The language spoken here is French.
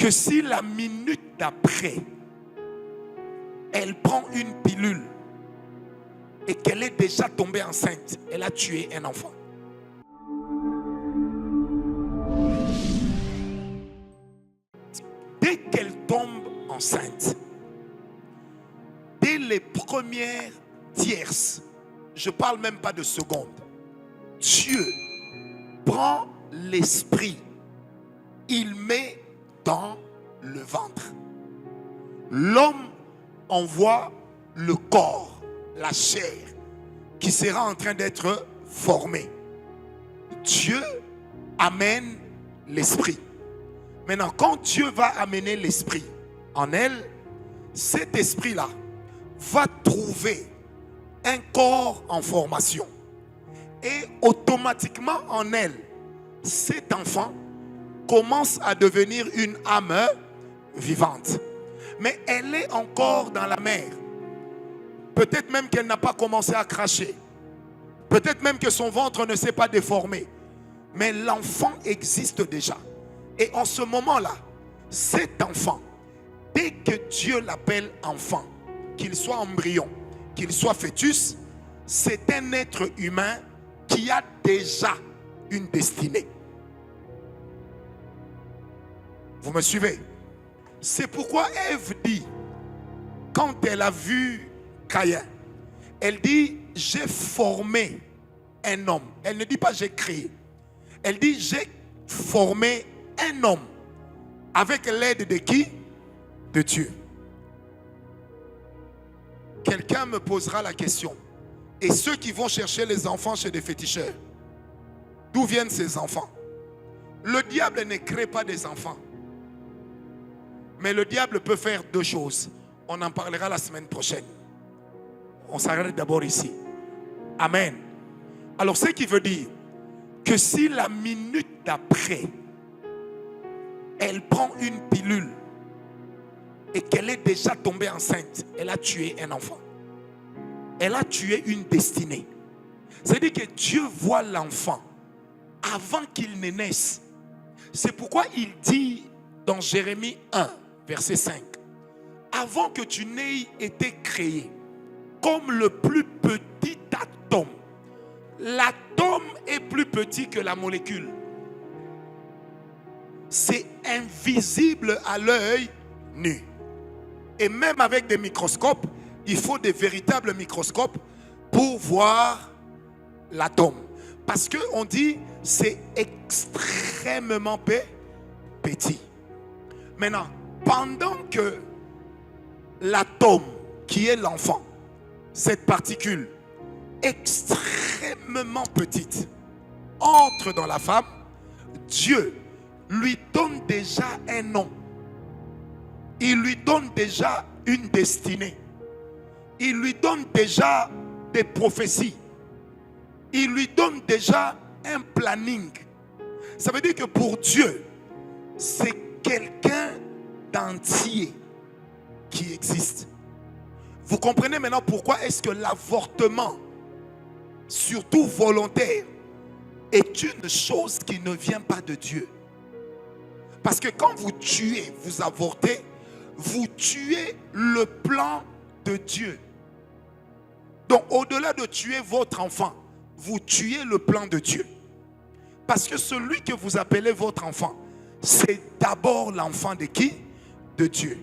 que si la minute d'après, elle prend une pilule et qu'elle est déjà tombée enceinte, elle a tué un enfant. Dès qu'elle tombe enceinte, dès les premières tierces, je ne parle même pas de secondes, Dieu prend l'esprit, il met dans le ventre. L'homme envoie le corps, la chair, qui sera en train d'être formée. Dieu amène l'esprit. Maintenant, quand Dieu va amener l'esprit en elle, cet esprit-là va trouver un corps en formation. Et automatiquement en elle, cet enfant commence à devenir une âme vivante. Mais elle est encore dans la mer. Peut-être même qu'elle n'a pas commencé à cracher. Peut-être même que son ventre ne s'est pas déformé. Mais l'enfant existe déjà. Et en ce moment-là, cet enfant, dès que Dieu l'appelle enfant, qu'il soit embryon, qu'il soit fœtus, c'est un être humain qui a déjà une destinée. Vous me suivez? C'est pourquoi Ève dit, quand elle a vu Caïn, elle dit, j'ai formé un homme. Elle ne dit pas j'ai créé. Elle dit, j'ai formé un homme. Avec l'aide de qui? De Dieu. Quelqu'un me posera la question. Et ceux qui vont chercher les enfants chez des féticheurs, d'où viennent ces enfants? Le diable ne crée pas des enfants. Mais le diable peut faire deux choses. On en parlera la semaine prochaine. On s'arrête d'abord ici. Amen. Alors, ce qui veut dire que si la minute d'après, elle prend une pilule et qu'elle est déjà tombée enceinte, elle a tué un enfant. Elle a tué une destinée. C'est-à-dire que Dieu voit l'enfant avant qu'il ne naisse. C'est pourquoi il dit dans Jérémie 1, verset 5, avant que tu n'aies été créé, comme le plus petit atome. L'atome est plus petit que la molécule. C'est invisible à l'œil nu. Et même avec des microscopes, il faut des véritables microscopes pour voir l'atome. Parce qu'on dit c'est extrêmement petit. Maintenant, pendant que l'atome, qui est l'enfant, cette particule extrêmement petite, entre dans la femme, Dieu lui donne déjà un nom. Il lui donne déjà une destinée. Il lui donne déjà des prophéties. Il lui donne déjà un planning. Ça veut dire que pour Dieu, c'est quelqu'un d'entier qui existe. Vous comprenez maintenant pourquoi est-ce que l'avortement, surtout volontaire, est une chose qui ne vient pas de Dieu. Parce que quand vous tuez, vous avortez, vous tuez le plan de Dieu. Donc au-delà de tuer votre enfant, vous tuez le plan de Dieu. Parce que celui que vous appelez votre enfant, c'est d'abord l'enfant de qui? De Dieu.